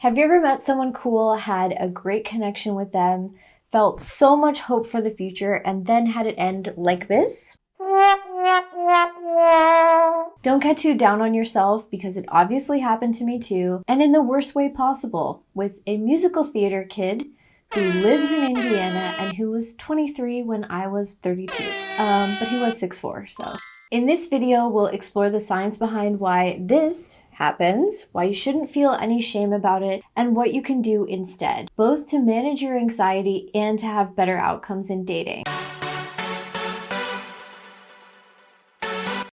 Have you ever met someone cool, had a great connection with them, felt so much hope for the future, and then had it end like this? Don't get too down on yourself because it obviously happened to me too, and in the worst way possible, with a musical theater kid who lives in Indiana and who was 23 when I was 32. But he was 6'4", so. In this video, we'll explore the science behind why this happens, why you shouldn't feel any shame about it, and what you can do instead, both to manage your anxiety and to have better outcomes in dating.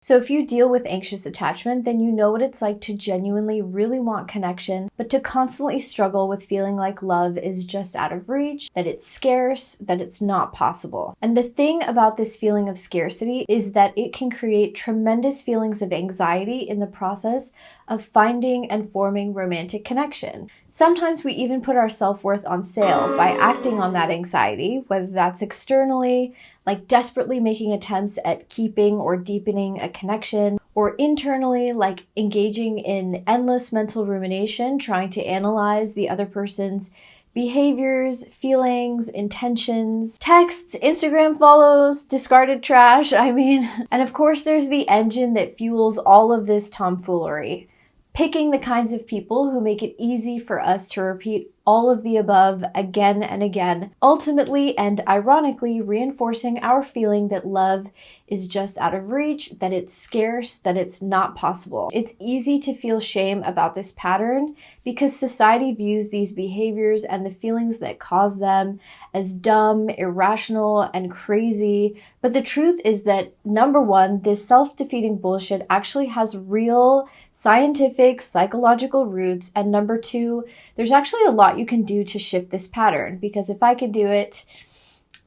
So if you deal with anxious attachment, then you know what it's like to genuinely really want connection, but to constantly struggle with feeling like love is just out of reach, that it's scarce, that it's not possible. And the thing about this feeling of scarcity is that it can create tremendous feelings of anxiety in the process of finding and forming romantic connections. Sometimes we even put our self-worth on sale by acting on that anxiety, whether that's externally, like desperately making attempts at keeping or deepening a connection, or internally, like engaging in endless mental rumination, trying to analyze the other person's behaviors, feelings, intentions, texts, Instagram follows, discarded trash, and of course there's the engine that fuels all of this tomfoolery. Picking the kinds of people who make it easy for us to repeat all of the above again and again, ultimately and ironically reinforcing our feeling that love is just out of reach, that it's scarce, that it's not possible. It's easy to feel shame about this pattern because society views these behaviors and the feelings that cause them as dumb, irrational, and crazy. But the truth is that, number one, this self-defeating bullshit actually has real scientific, psychological roots, and number two, there's actually a lot you can do to shift this pattern, because if I can do it,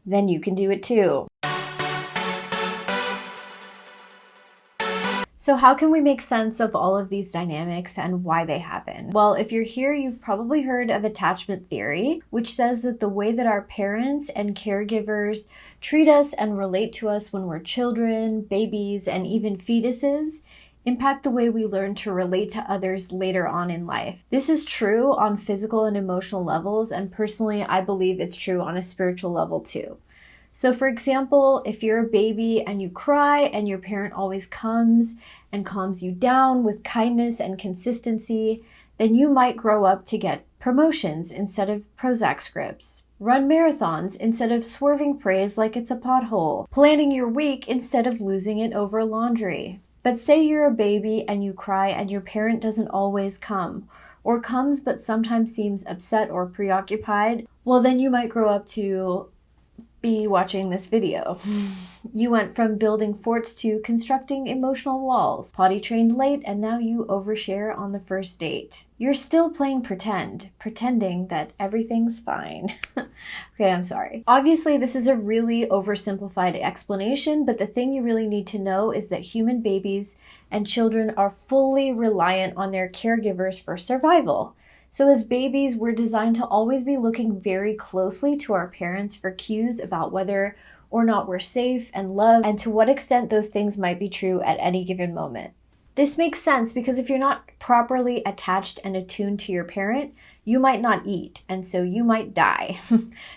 then you can do it too. So how can we make sense of all of these dynamics and why they happen? Well, if you're here, you've probably heard of attachment theory, which says that the way that our parents and caregivers treat us and relate to us when we're children, babies, and even fetuses impact the way we learn to relate to others later on in life. This is true on physical and emotional levels, and personally, I believe it's true on a spiritual level too. So for example, if you're a baby and you cry and your parent always comes and calms you down with kindness and consistency, then you might grow up to get promotions instead of Prozac scripts, run marathons instead of swerving praise like it's a pothole, planning your week instead of losing it over laundry. But say you're a baby and you cry and your parent doesn't always come, or comes but sometimes seems upset or preoccupied, well then you might grow up to be watching this video. You went from building forts to constructing emotional walls, potty trained late, and now you overshare on the first date. You're still playing pretend, pretending that everything's fine. Okay, I'm sorry. Obviously, this is a really oversimplified explanation, but the thing you really need to know is that human babies and children are fully reliant on their caregivers for survival. So as babies, we're designed to always be looking very closely to our parents for cues about whether or not we're safe and loved, and to what extent those things might be true at any given moment. This makes sense because if you're not properly attached and attuned to your parent, you might not eat, and so you might die.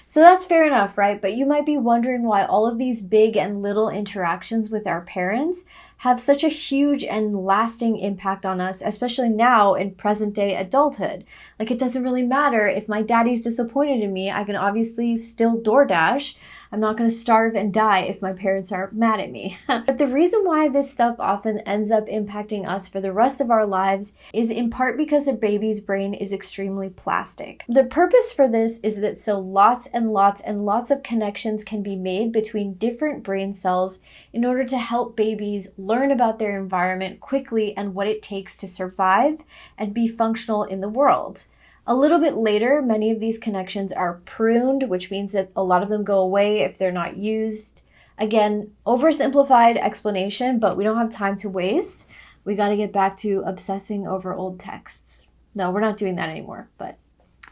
So that's fair enough, right? But you might be wondering why all of these big and little interactions with our parents have such a huge and lasting impact on us, especially now in present day adulthood. Like, it doesn't really matter if my daddy's disappointed in me, I can obviously still DoorDash. I'm not going to starve and die if my parents are mad at me. But the reason why this stuff often ends up impacting us for the rest of our lives is in part because a baby's brain is extremely plastic. The purpose for this is that so lots and lots and lots of connections can be made between different brain cells in order to help babies learn about their environment quickly and what it takes to survive and be functional in the world. A little bit later, many of these connections are pruned, which means that a lot of them go away if they're not used. Again, oversimplified explanation, but we don't have time to waste. We got to get back to obsessing over old texts. No, we're not doing that anymore, but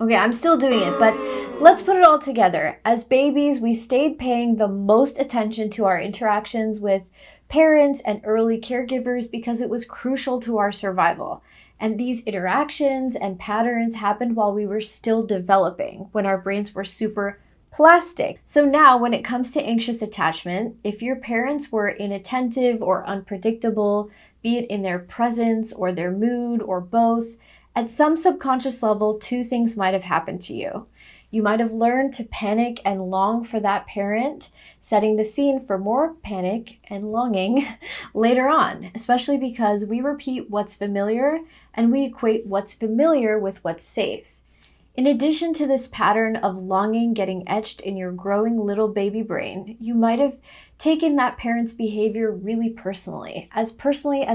okay, I'm still doing it, but let's put it all together. As babies, we stayed paying the most attention to our interactions with parents and early caregivers because it was crucial to our survival. And these interactions and patterns happened while we were still developing, when our brains were super plastic. So now when it comes to anxious attachment, if your parents were inattentive or unpredictable, be it in their presence or their mood or both, at some subconscious level, two things might have happened to you. You might have learned to panic and long for that parent, setting the scene for more panic and longing later on, especially because we repeat what's familiar and we equate what's familiar with what's safe. In addition to this pattern of longing getting etched in your growing little baby brain, you might have taken that parent's behavior really personally as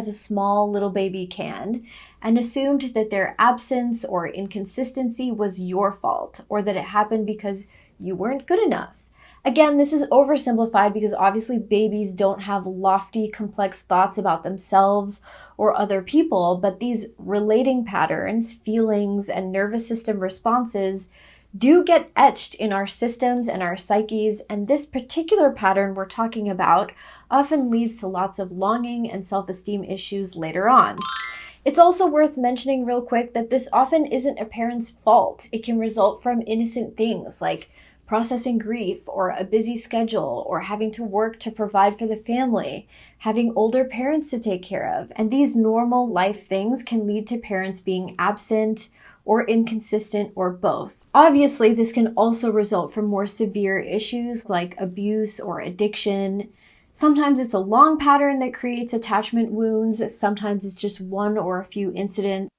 a small little baby can, and assumed that their absence or inconsistency was your fault, or that it happened because you weren't good enough. Again, this is oversimplified because obviously babies don't have lofty, complex thoughts about themselves or other people, but these relating patterns, feelings, and nervous system responses do get etched in our systems and our psyches, and this particular pattern we're talking about often leads to lots of longing and self-esteem issues later on. It's also worth mentioning real quick that this often isn't a parent's fault. It can result from innocent things like processing grief or a busy schedule or having to work to provide for the family, having older parents to take care of. And these normal life things can lead to parents being absent or inconsistent or both. Obviously, this can also result from more severe issues like abuse or addiction. Sometimes it's a long pattern that creates attachment wounds. Sometimes it's just one or a few incidents.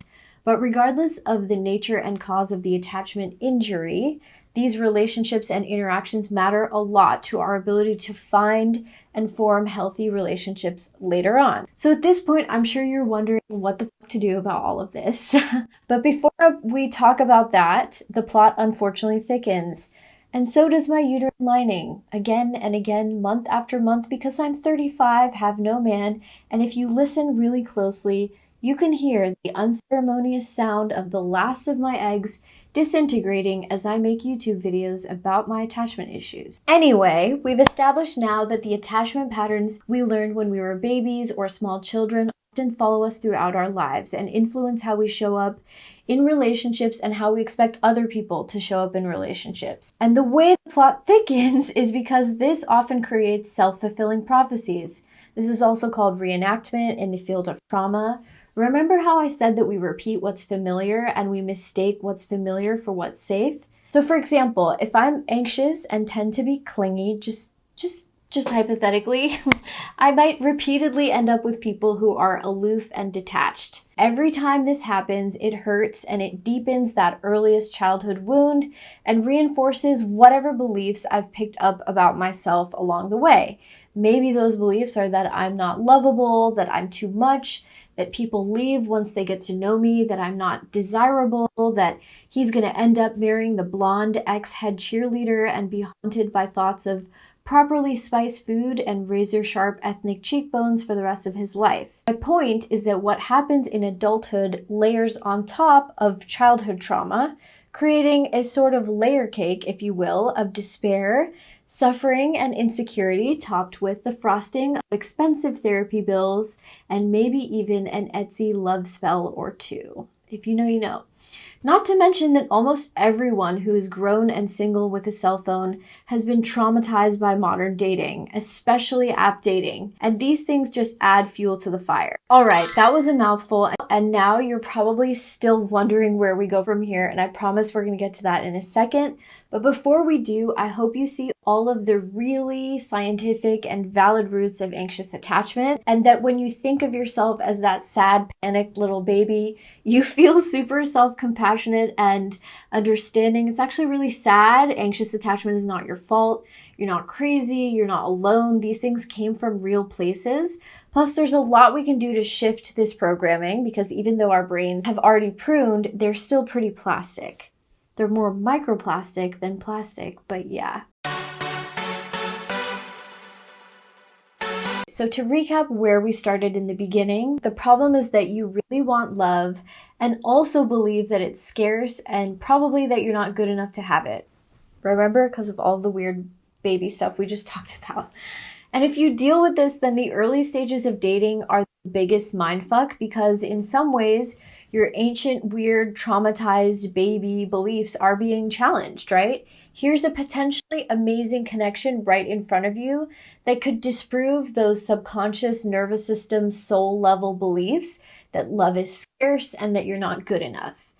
But regardless of the nature and cause of the attachment injury, these relationships and interactions matter a lot to our ability to find and form healthy relationships later on. So at this point, I'm sure you're wondering what the fuck to do about all of this. But before we talk about that, the plot unfortunately thickens. And so does my uterine lining, again and again, month after month, because I'm 35, have no man, and if you listen really closely, you can hear the unceremonious sound of the last of my eggs disintegrating as I make YouTube videos about my attachment issues. Anyway, we've established now that the attachment patterns we learned when we were babies or small children often follow us throughout our lives and influence how we show up in relationships and how we expect other people to show up in relationships. And the way the plot thickens is because this often creates self-fulfilling prophecies. This is also called reenactment in the field of trauma. Remember how I said that we repeat what's familiar and we mistake what's familiar for what's safe? So for example, if I'm anxious and tend to be clingy, just hypothetically, I might repeatedly end up with people who are aloof and detached. Every time this happens, it hurts and it deepens that earliest childhood wound and reinforces whatever beliefs I've picked up about myself along the way. Maybe those beliefs are that I'm not lovable, that I'm too much, that people leave once they get to know me, that I'm not desirable, that he's going to end up marrying the blonde ex-head cheerleader and be haunted by thoughts of properly spiced food and razor-sharp ethnic cheekbones for the rest of his life. My point is that what happens in adulthood layers on top of childhood trauma, creating a sort of layer cake, if you will, of despair, suffering, and insecurity, topped with the frosting of expensive therapy bills and maybe even an Etsy love spell or two. If you know, you know. Not to mention that almost everyone who is grown and single with a cell phone has been traumatized by modern dating, especially app dating. And these things just add fuel to the fire. All right, that was a mouthful. And now you're probably still wondering where we go from here. And I promise we're going to get to that in a second. But before we do, I hope you see all of the really scientific and valid roots of anxious attachment, and that when you think of yourself as that sad, panicked little baby, you feel super self-compassionate and understanding. It's actually really sad. Anxious attachment is not your fault. You're not crazy. You're not alone. These things came from real places. Plus, there's a lot we can do to shift this programming, because even though our brains have already pruned, they're still pretty plastic. They're more microplastic than plastic, but yeah. So to recap where we started in the beginning, the problem is that you really want love and also believe that it's scarce and probably that you're not good enough to have it. Remember? Because of all the weird baby stuff we just talked about. And if you deal with this, then the early stages of dating are the biggest mindfuck because in some ways, your ancient, weird, traumatized baby beliefs are being challenged, right? Here's a potentially amazing connection right in front of you that could disprove those subconscious nervous system, soul level beliefs that love is scarce and that you're not good enough.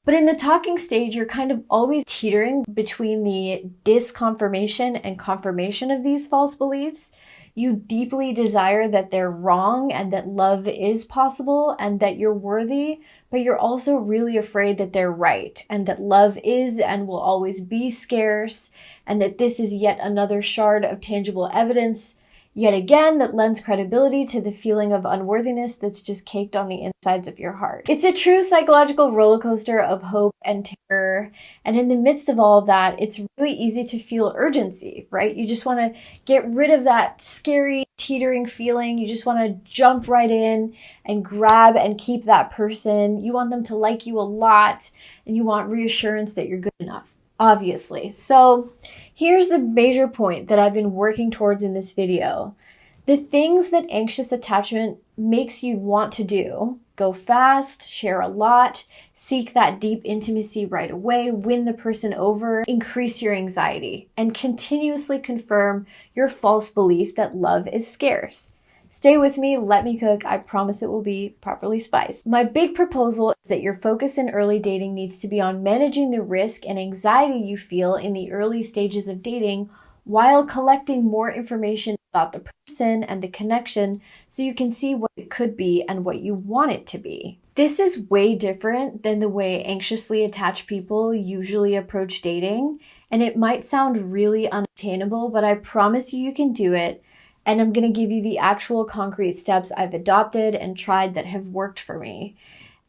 But in the talking stage, you're kind of always teetering between the disconfirmation and confirmation of these false beliefs. You deeply desire that they're wrong and that love is possible and that you're worthy, but you're also really afraid that they're right and that love is and will always be scarce and that this is yet another shard of tangible evidence yet again that lends credibility to the feeling of unworthiness that's just caked on the insides of your heart. It's a true psychological roller coaster of hope and terror. And in the midst of all of that, it's really easy to feel urgency, right? You just want to get rid of that scary, teetering feeling. You just want to jump right in and grab and keep that person. You want them to like you a lot, and you want reassurance that you're good enough, obviously. So here's the major point that I've been working towards in this video. The things that anxious attachment makes you want to do: go fast, share a lot, seek that deep intimacy right away, win the person over, increase your anxiety, and continuously confirm your false belief that love is scarce. Stay with me, let me cook. I promise it will be properly spiced. My big proposal is that your focus in early dating needs to be on managing the risk and anxiety you feel in the early stages of dating while collecting more information about the person and the connection so you can see what it could be and what you want it to be. This is way different than the way anxiously attached people usually approach dating, and it might sound really unattainable, but I promise you can do it. And I'm going to give you the actual concrete steps I've adopted and tried that have worked for me.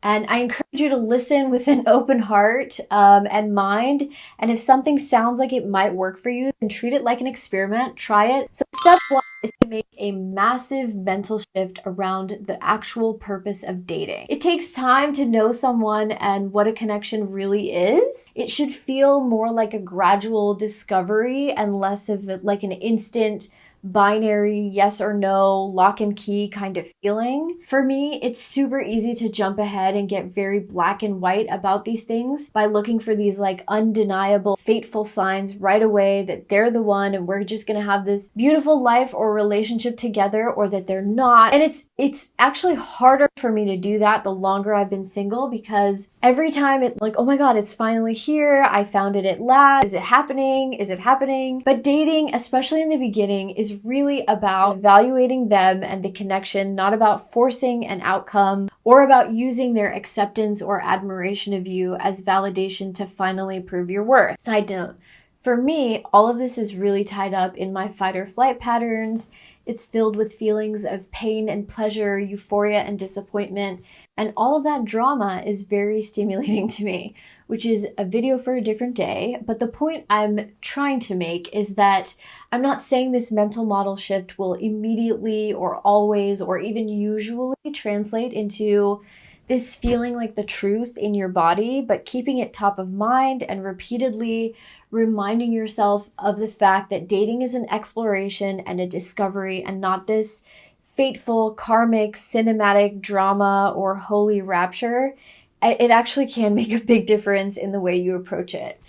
And I encourage you to listen with an open heart and mind. And if something sounds like it might work for you, then treat it like an experiment. Try it. So step one is to make a massive mental shift around the actual purpose of dating. It takes time to know someone and what a connection really is. It should feel more like a gradual discovery and less of like an instant binary yes or no, lock and key kind of feeling. For me, it's super easy to jump ahead and get very black and white about these things by looking for these like undeniable, fateful signs right away that they're the one and we're just gonna have this beautiful life or relationship together, or that they're not. And it's actually harder for me to do that the longer I've been single, because every time it's like, oh my God, it's finally here. I found it at last. Is it happening? Is it happening? But dating, especially in the beginning, is really about evaluating them and the connection, not about forcing an outcome or about using their acceptance or admiration of you as validation to finally prove your worth. Side note, for me, all of this is really tied up in my fight or flight patterns. It's filled with feelings of pain and pleasure, euphoria and disappointment, and all of that drama is very stimulating to me, which is a video for a different day. But the point I'm trying to make is that I'm not saying this mental model shift will immediately or always or even usually translate into this feeling like the truth in your body, but keeping it top of mind and repeatedly reminding yourself of the fact that dating is an exploration and a discovery and not this fateful, karmic, cinematic drama or holy rapture. It actually can make a big difference in the way you approach it.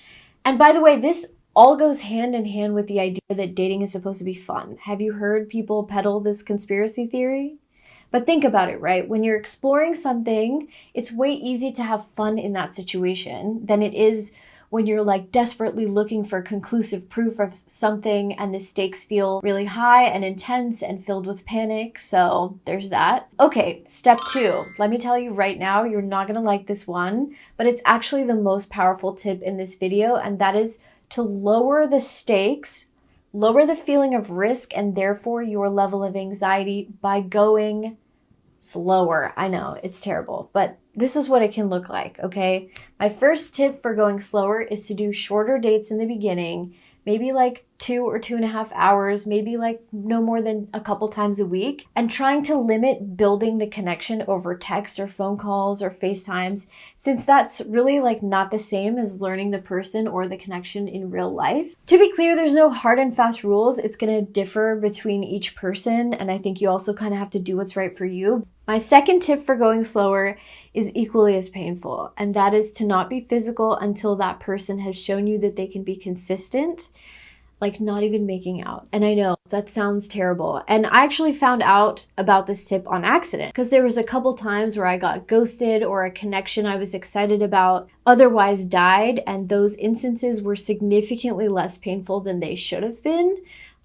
And by the way, this all goes hand in hand with the idea that dating is supposed to be fun. Have you heard people peddle this conspiracy theory? But think about it, right? When you're exploring something, it's way easy to have fun in that situation than it is when you're like desperately looking for conclusive proof of something and the stakes feel really high and intense and filled with panic. So there's that. Okay, step 2. Let me tell you right now, you're not gonna like this one, but it's actually the most powerful tip in this video, and that is to lower the stakes, lower the feeling of risk and therefore your level of anxiety by going slower. I know, it's terrible, but this is what it can look like, okay? My first tip for going slower is to do shorter dates in the beginning, maybe like 2 or 2.5 hours, maybe like no more than a couple times a week, and trying to limit building the connection over text or phone calls or FaceTimes, since that's really like not the same as learning the person or the connection in real life. To be clear, there's no hard and fast rules. It's gonna differ between each person, and I think you also kind of have to do what's right for you. My second tip for going slower is equally as painful, and that is to not be physical until that person has shown you that they can be consistent, like not even making out. And I know that sounds terrible. And I actually found out about this tip on accident because there was a couple times where I got ghosted or a connection I was excited about otherwise died, and those instances were significantly less painful than they should have been.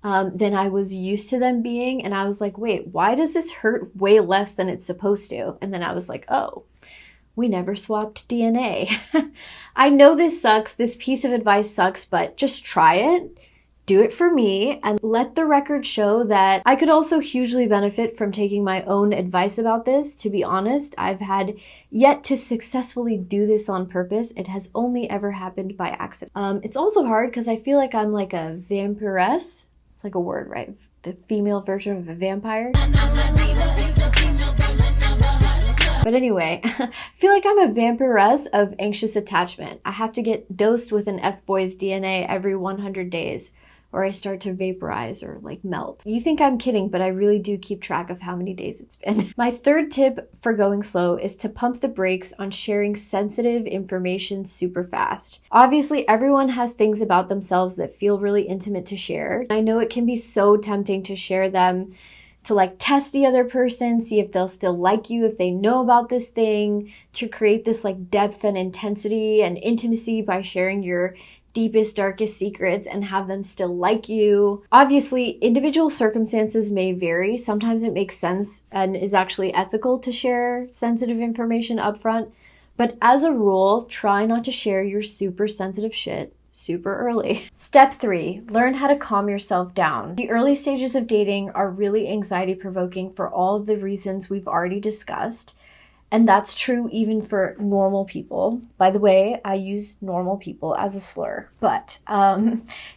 Than I was used to them being. And I was like, wait, why does this hurt way less than it's supposed to? And then I was like, oh, we never swapped DNA. I know this sucks. This piece of advice sucks, but just try it. Do it for me and let the record show that I could also hugely benefit from taking my own advice about this. To be honest, I've had yet to successfully do this on purpose. It has only ever happened by accident. It's also hard because I feel like I'm like a vampiress. It's like a word, right? The female version of a vampire. But anyway, I feel like I'm a vampiress of anxious attachment. I have to get dosed with an F-boy's DNA every 100 days, or I start to vaporize or like melt. You think I'm kidding, but I really do keep track of how many days it's been. My third tip for going slow is to pump the brakes on sharing sensitive information super fast. Obviously, everyone has things about themselves that feel really intimate to share. I know it can be so tempting to share them, to like test the other person, see if they'll still like you, if they know about this thing, to create this like depth and intensity and intimacy by sharing your deepest, darkest secrets and have them still like you. Obviously, individual circumstances may vary. Sometimes it makes sense and is actually ethical to share sensitive information upfront. But as a rule, try not to share your super sensitive shit super early. Step 3, learn how to calm yourself down. The early stages of dating are really anxiety provoking for all of the reasons we've already discussed. And that's true even for normal people. By the way, I use normal people as a slur, but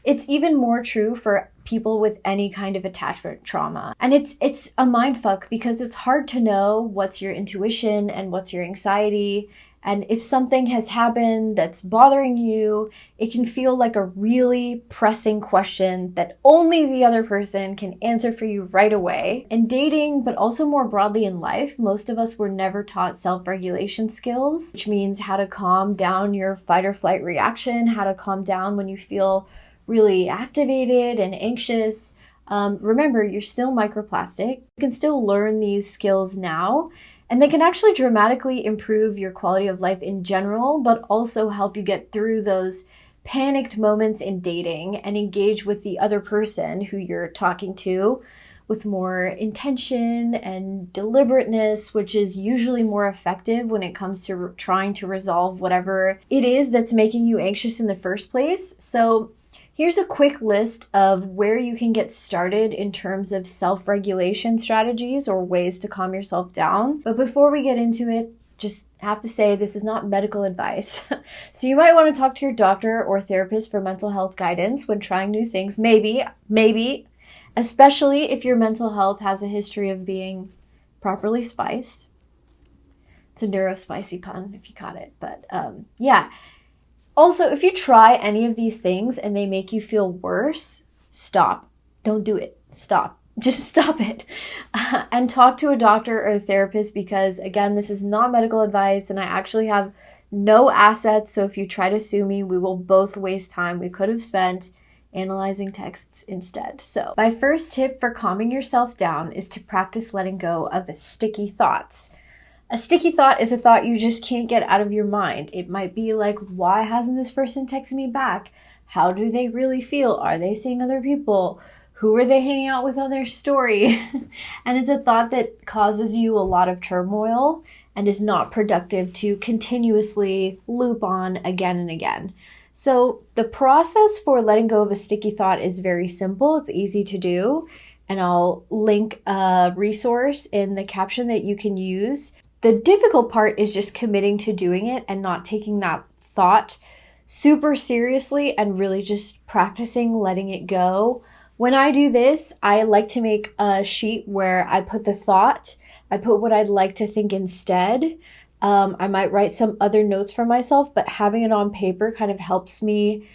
it's even more true for people with any kind of attachment trauma. And it's a mindfuck because it's hard to know what's your intuition and what's your anxiety. And if something has happened that's bothering you, it can feel like a really pressing question that only the other person can answer for you right away. In dating, but also more broadly in life, most of us were never taught self-regulation skills, which means how to calm down your fight or flight reaction, how to calm down when you feel really activated and anxious. Remember, you're still microplastic. You can still learn these skills now. And they can actually dramatically improve your quality of life in general, but also help you get through those panicked moments in dating and engage with the other person who you're talking to with more intention and deliberateness, which is usually more effective when it comes to trying to resolve whatever it is that's making you anxious in the first place. So here's a quick list of where you can get started in terms of self-regulation strategies or ways to calm yourself down. But before we get into it, just have to say this is not medical advice. So you might want to talk to your doctor or therapist for mental health guidance when trying new things. Maybe, especially if your mental health has a history of being properly spiced. It's a neurospicy pun if you caught it, but yeah. Also, if you try any of these things and they make you feel worse, stop. Don't do it. Stop. Just stop it. And talk to a doctor or a therapist because, again, this is not medical advice and I actually have no assets. So if you try to sue me, we will both waste time we could have spent analyzing texts instead. So my first tip for calming yourself down is to practice letting go of the sticky thoughts. A sticky thought is a thought you just can't get out of your mind. It might be like, why hasn't this person texted me back? How do they really feel? Are they seeing other people? Who are they hanging out with on their story? And it's a thought that causes you a lot of turmoil and is not productive to continuously loop on again and again. So the process for letting go of a sticky thought is very simple. It's easy to do. And I'll link a resource in the caption that you can use. The difficult part is just committing to doing it and not taking that thought super seriously and really just practicing letting it go. When I do this, I like to make a sheet where I put the thought, I put what I'd like to think instead. I might write some other notes for myself, but having it on paper kind of helps me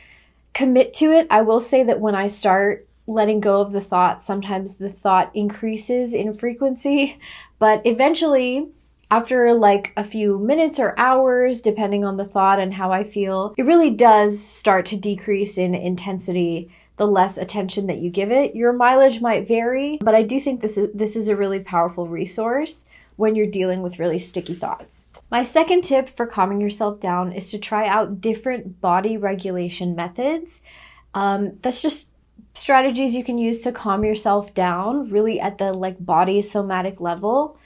commit to it. I will say that when I start letting go of the thought. Sometimes the thought increases in frequency, but eventually, after like a few minutes or hours, depending on the thought and how I feel, it really does start to decrease in intensity the less attention that you give it. Your mileage might vary, but I do think this is a really powerful resource when you're dealing with really sticky thoughts. My second tip for calming yourself down is to try out different body regulation methods. That's just strategies you can use to calm yourself down, really at the like body somatic level.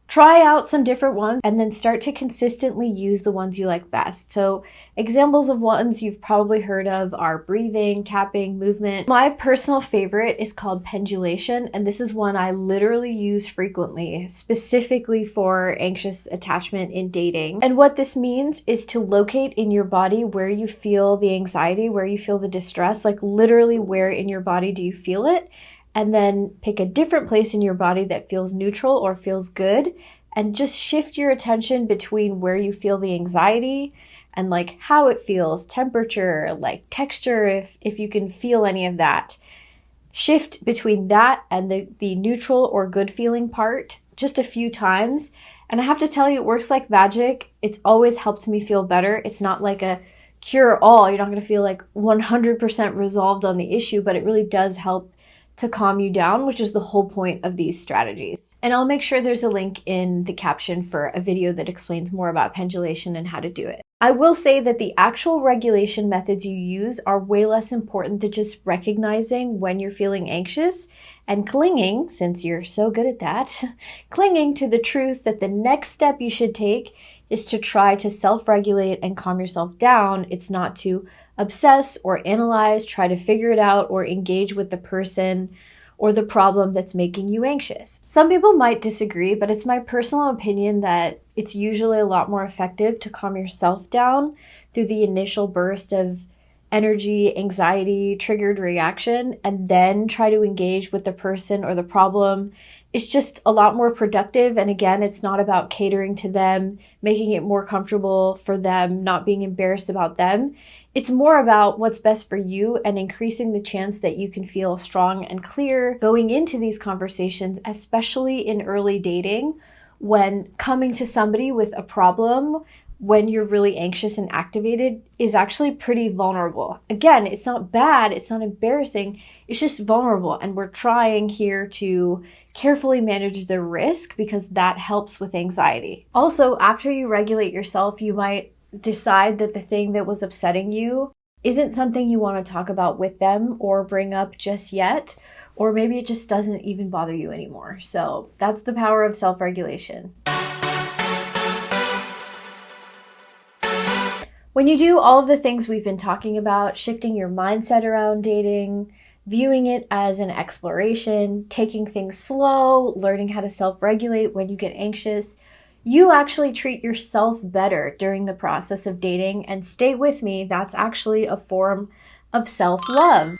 Try out some different ones and then start to consistently use the ones you like best. So examples of ones you've probably heard of are breathing, tapping, movement. My personal favorite is called pendulation, and this is one I literally use frequently, specifically for anxious attachment in dating. And what this means is to locate in your body where you feel the anxiety, where you feel the distress, like literally where in your body do you feel it? And then pick a different place in your body that feels neutral or feels good, and just shift your attention between where you feel the anxiety and like how it feels, temperature, like texture, if you can feel any of that. Shift between that and the neutral or good feeling part just a few times. And I have to tell you, it works like magic. It's always helped me feel better. It's not like a cure-all. You're not going to feel like 100% resolved on the issue, but it really does help to calm you down, which is the whole point of these strategies. And I'll make sure there's a link in the caption for a video that explains more about pendulation and how to do it. I will say that the actual regulation methods you use are way less important than just recognizing when you're feeling anxious and clinging, since you're so good at that, clinging to the truth that the next step you should take is to try to self-regulate and calm yourself down. It's not to obsess or analyze, try to figure it out, or engage with the person or the problem that's making you anxious. Some people might disagree, but it's my personal opinion that it's usually a lot more effective to calm yourself down through the initial burst of energy, anxiety, triggered reaction, and then try to engage with the person or the problem. It's just a lot more productive. And again, it's not about catering to them, making it more comfortable for them, not being embarrassed about them. It's more about what's best for you and increasing the chance that you can feel strong and clear going into these conversations, especially in early dating, when coming to somebody with a problem when you're really anxious and activated is actually pretty vulnerable. Again, it's not bad, it's not embarrassing, it's just vulnerable. And we're trying here to carefully manage the risk because that helps with anxiety. Also, after you regulate yourself, you might decide that the thing that was upsetting you isn't something you want to talk about with them or bring up just yet, or maybe it just doesn't even bother you anymore. So that's the power of self-regulation. When you do all of the things we've been talking about, shifting your mindset around dating, viewing it as an exploration, taking things slow, learning how to self-regulate when you get anxious, you actually treat yourself better during the process of dating. And stay with me, that's actually a form of self-love.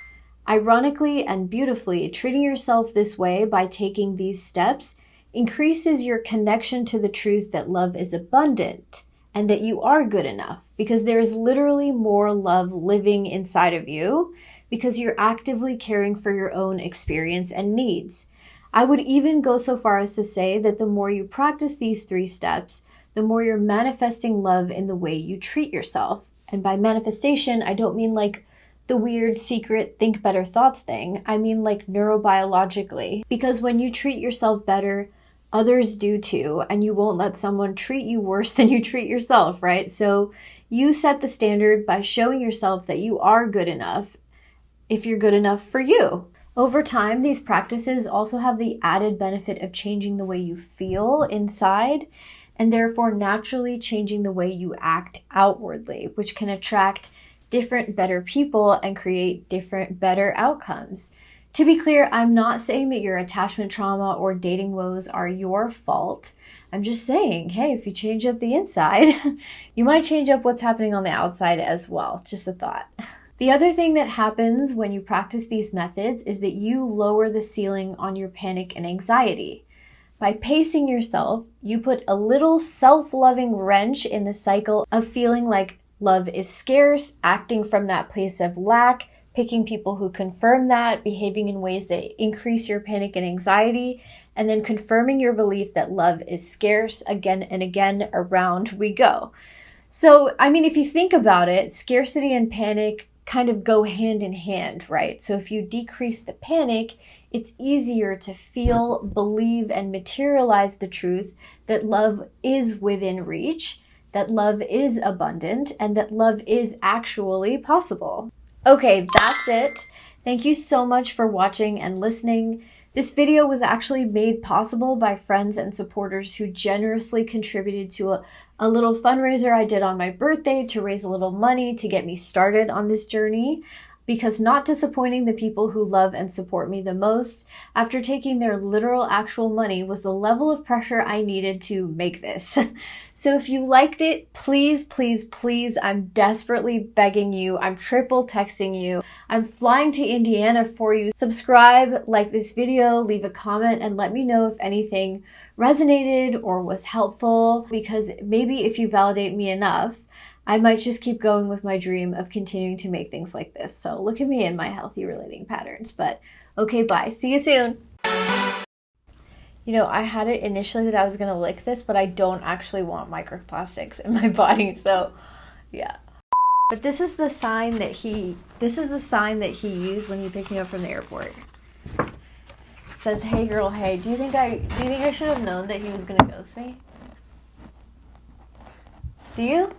Ironically and beautifully, treating yourself this way by taking these steps increases your connection to the truth that love is abundant and that you are good enough, because there's literally more love living inside of you because you're actively caring for your own experience and needs. I would even go so far as to say that the more you practice these 3 steps, the more you're manifesting love in the way you treat yourself. And by manifestation, I don't mean like the weird secret think better thoughts thing. I mean like neurobiologically. Because when you treat yourself better, others do too, and you won't let someone treat you worse than you treat yourself, right? So you set the standard by showing yourself that you are good enough if you're good enough for you. Over time, these practices also have the added benefit of changing the way you feel inside, and therefore naturally changing the way you act outwardly, which can attract different, better people and create different, better outcomes. To be clear, I'm not saying that your attachment trauma or dating woes are your fault. I'm just saying, hey, if you change up the inside, you might change up what's happening on the outside as well. Just a thought. The other thing that happens when you practice these methods is that you lower the ceiling on your panic and anxiety. By pacing yourself, you put a little self-loving wrench in the cycle of feeling like love is scarce, acting from that place of lack, picking people who confirm that, behaving in ways that increase your panic and anxiety, and then confirming your belief that love is scarce. Again and again, around we go. So, I mean, if you think about it, scarcity and panic kind of go hand in hand, right? So if you decrease the panic, it's easier to feel, believe, and materialize the truth that love is within reach, that love is abundant, and that love is actually possible. Okay, that's it. Thank you so much for watching and listening. This video was actually made possible by friends and supporters who generously contributed to a little fundraiser I did on my birthday to raise a little money to get me started on this journey. Because not disappointing the people who love and support me the most, after taking their literal actual money, was the level of pressure I needed to make this. So if you liked it, please, please, please, I'm desperately begging you, I'm triple texting you, I'm flying to Indiana for you. Subscribe, like this video, leave a comment, and let me know if anything resonated or was helpful, because maybe if you validate me enough, I might just keep going with my dream of continuing to make things like this. So look at me in my healthy relating patterns. But okay, bye. See you soon. You know, I had it initially that I was going to lick this, but I don't actually want microplastics in my body. So yeah. But this is the sign that he used when he picked me up from the airport. It says, "Hey girl, hey, do you think I should have known that he was going to ghost me?" Do you?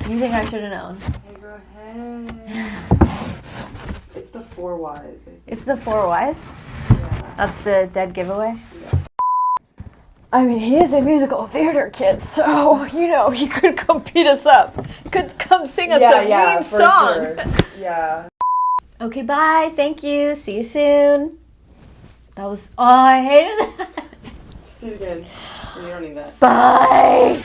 You think I should have known? Hey girl, hey. It's the 4 Ys. It's the 4 Ys? Yeah. That's the dead giveaway? Yeah. I mean, he is a musical theater kid, so, you know, he could come beat us up. Could come sing us a mean song. Sure. Yeah. Okay, bye. Thank you. See you soon. That was... Oh, I hated that. Let's do it again. You don't need that. Bye.